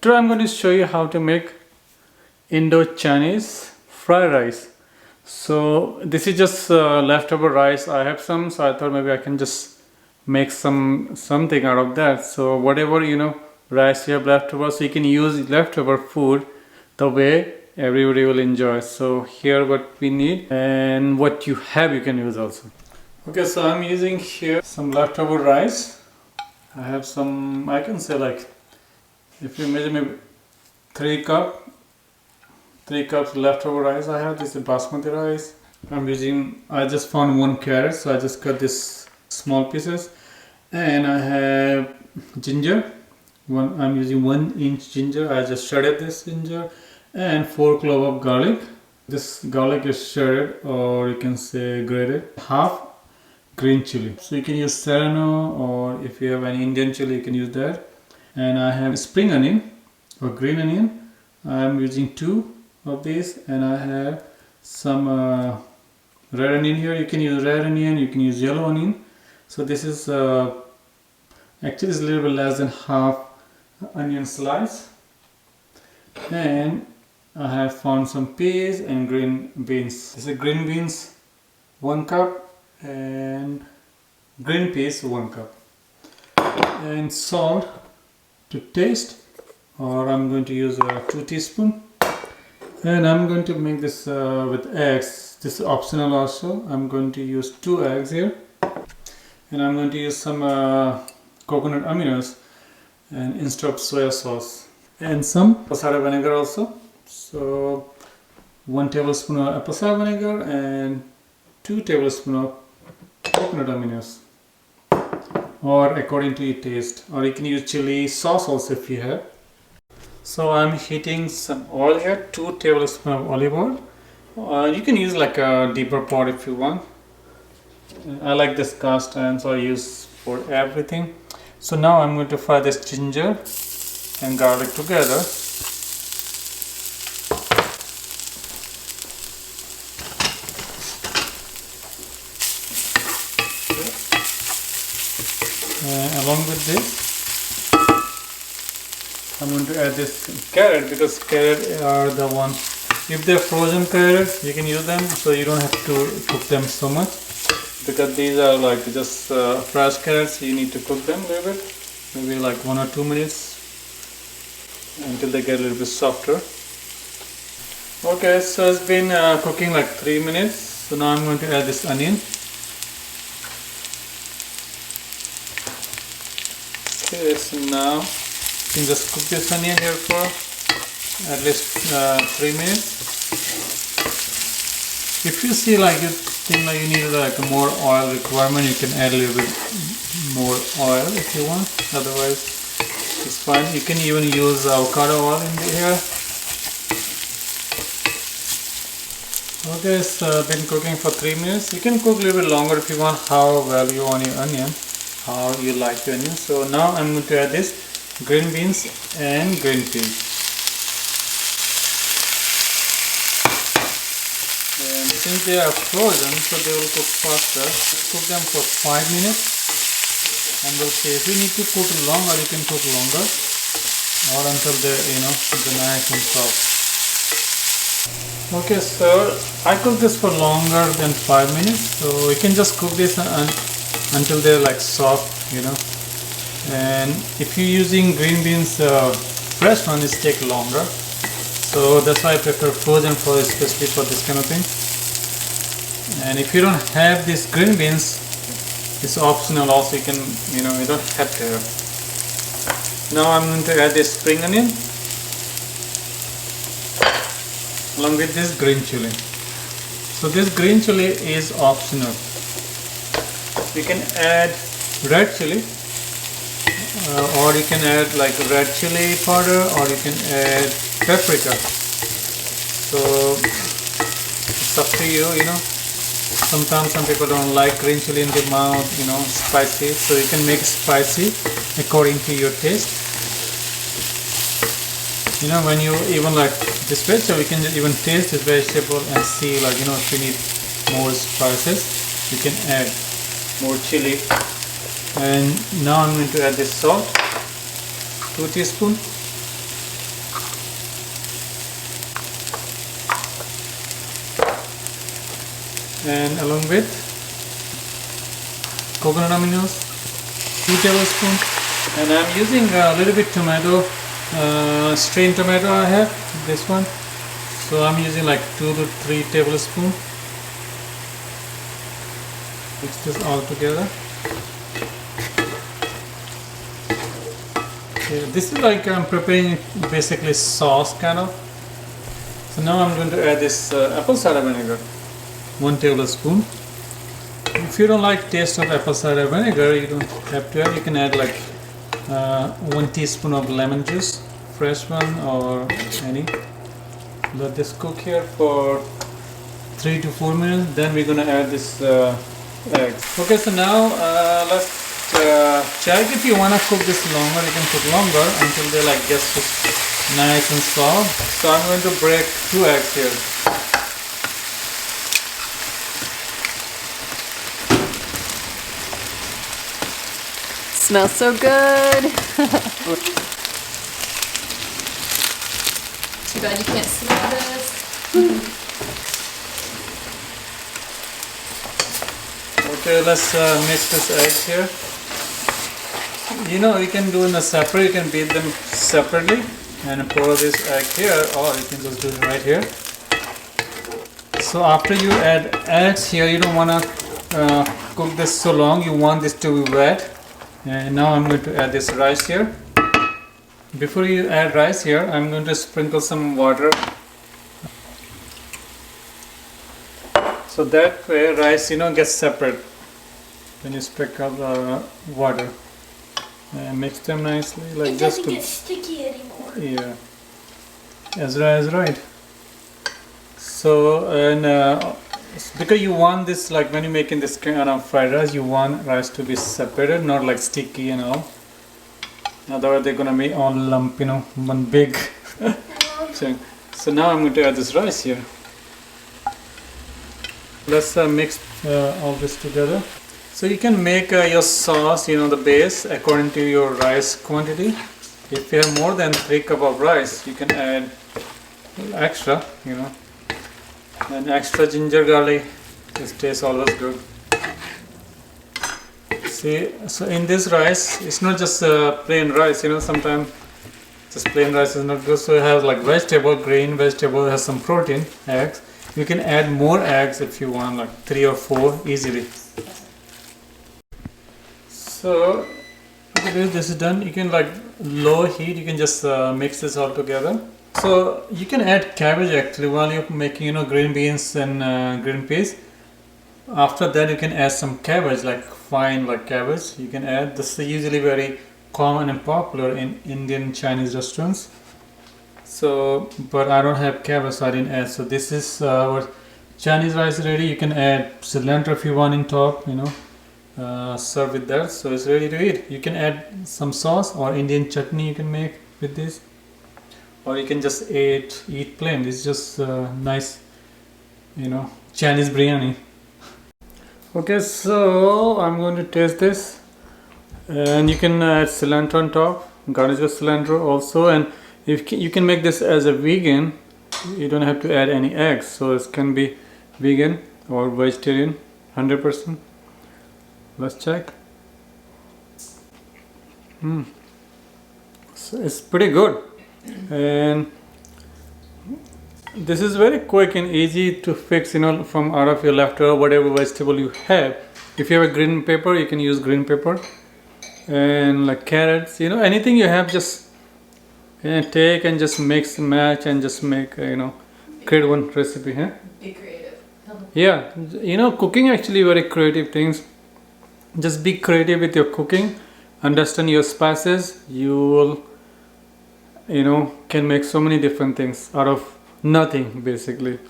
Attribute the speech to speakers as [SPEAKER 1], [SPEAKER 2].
[SPEAKER 1] Today I'm going to show you how to make Indo Chinese fried rice. So this is just leftover rice. I have some, so I thought maybe I can just make something out of that. So whatever rice you have leftover, so you can use leftover food the way everybody will enjoy. So here what we need and what you have you can use also. Okay, so I'm using here some leftover rice. I have some, I can say like, if you measure maybe 3 cups leftover rice I have. This is basmati rice. I just found 1 carrot, so I just cut this small pieces. And I have ginger. I'm using 1-inch ginger. I just shredded this ginger. And 4 cloves of garlic. This garlic is shredded, or you can say grated. Half green chili. So you can use serrano, or if you have an Indian chili you can use that. And I have spring onion or green onion. I am using 2 of these, and I have some red onion here. You can use red onion, you can use yellow onion. So this is actually it's a little bit less than half onion slice. And I have found some peas and green beans. This is green beans 1 cup and green peas 1 cup. And salt to taste, or I'm going to use 2 teaspoons. And I'm going to make this with eggs. This is optional also. I'm going to use 2 eggs here. And I'm going to use some coconut aminos and instead of soya sauce. And some apple cider vinegar also. So 1 tablespoon of apple cider vinegar and 2 tablespoons of coconut aminos, or according to your taste, or you can use chili sauce also if you have. So I'm heating some oil here, 2 tablespoons of olive oil. You can use like a deeper pot if you want. I like this cast iron, so I use for everything. So now I'm going to fry this ginger and garlic together. Along with this, I'm going to add this carrot, because carrot are the one, if they're frozen carrots you can use them, so you don't have to cook them so much, because these are like just fresh carrots. You need to cook them a little bit, maybe like 1 or 2 minutes, until they get a little bit softer. Okay, so it's been cooking like 3 minutes. So now I'm going to add this onion. Okay, so now you can just cook this onion here for at least 3 minutes. If you see like you think like you need like a more oil requirement, you can add a little bit more oil if you want. Otherwise it's fine. You can even use avocado oil in here. Okay, so been cooking for 3 minutes. You can cook a little bit longer if you want, how well you want your onion, how you like your onion. So now I'm going to add this green beans and green peas. And since they are frozen, so they will cook faster. Cook them for 5 minutes, and we'll see. If you need to cook longer, you can cook longer, or until they're nice and soft. Okay, so I cook this for longer than 5 minutes, so you can just cook this until they're like soft, And if you're using green beans, fresh one, it takes longer. So that's why I prefer frozen for, especially for this kind of thing. And if you don't have these green beans, it's optional also. You can, you don't have to have. Now I'm going to add this spring onion along with this green chili. So this green chili is optional. You can add red chili, or you can add like red chili powder, or you can add paprika. So it's up to you. Sometimes some people don't like green chili in their mouth, spicy. So you can make spicy according to your taste. When you even like this vegetable, you can even taste this vegetable and see like, if you need more spices, you can add more chili. And now I'm going to add this salt, 2 teaspoons. and along with coconut aminos 2 tablespoons, and I'm using a little bit tomato, strained tomato I have, this one, so I'm using like 2 to 3 tablespoons. Mix this all together. Okay, this is like I'm preparing basically sauce kind of. So now I'm going to add this apple cider vinegar, 1 tablespoon. If you don't like taste of apple cider vinegar, you don't have to add. You can add like 1 teaspoon of lemon juice, fresh one or any. Let this cook here for 3 to 4 minutes. Then we're gonna add this eggs. Okay, so now let's check. If you wanna cook this longer, you can cook longer until they like get nice and soft. So I'm going to break 2 eggs here.
[SPEAKER 2] Smells so good. Too bad you can't smell this.
[SPEAKER 1] Okay, let's mix this eggs here. You know, you can do in a separate, you can beat them separately and pour this egg here, or you can just do it right here. So after you add eggs here, you don't want to cook this so long, you want this to be wet. And now I'm going to add this rice here. Before you add rice here, I'm going to sprinkle some water. So that way rice, you know, gets separate when you sprinkle the water. And mix them nicely, like
[SPEAKER 3] it
[SPEAKER 1] just
[SPEAKER 3] doesn't get sticky anymore.
[SPEAKER 1] Yeah, Ezra is right. So, and because you want this, like when you're making this kind of fried rice, you want rice to be separated, not like sticky and all. Otherwise they're gonna be all lump, you know, one big chunk. So now I'm going to add this rice here. Let's mix all this together. So you can make your sauce, you know, the base according to your rice quantity. If you have more than 3 cups of rice, you can add extra, you know. And extra ginger garlic, this tastes always good. See, so in this rice, it's not just plain rice, you know, sometimes just plain rice is not good. So you have like vegetable, green vegetable, has some protein, eggs. You can add more eggs if you want, like 3 or 4 easily. So this is done. You can like low heat, you can just mix this all together. So you can add cabbage actually while you're making, you know, green beans and green peas. After that you can add some cabbage, like fine like cabbage. You can add this is usually very common and popular in Indian Chinese restaurants. So but I don't have cabbage, so I didn't add. So this is our Chinese rice ready. You can add cilantro if you want in top, you know. Serve with that, so it's ready to eat. You can add some sauce or Indian chutney you can make with this, or you can just eat plain. It's just nice, you know, Chinese biryani. Okay, so I'm going to taste this, and you can add cilantro on top, garnish with cilantro also. And if you can make this as a vegan, you don't have to add any eggs, so it can be vegan or vegetarian 100%. Let's check. So it's pretty good, and this is very quick and easy to fix, you know, from out of your leftover whatever vegetable you have. If you have a green pepper, you can use green pepper, and like carrots, you know, anything you have, just take and just mix and match and just make, you know, create one recipe. Huh?
[SPEAKER 2] Be creative.
[SPEAKER 1] Yeah, you know, cooking actually very creative things. Just be creative with your cooking, understand your spices. You will, you know, can make so many different things out of nothing basically.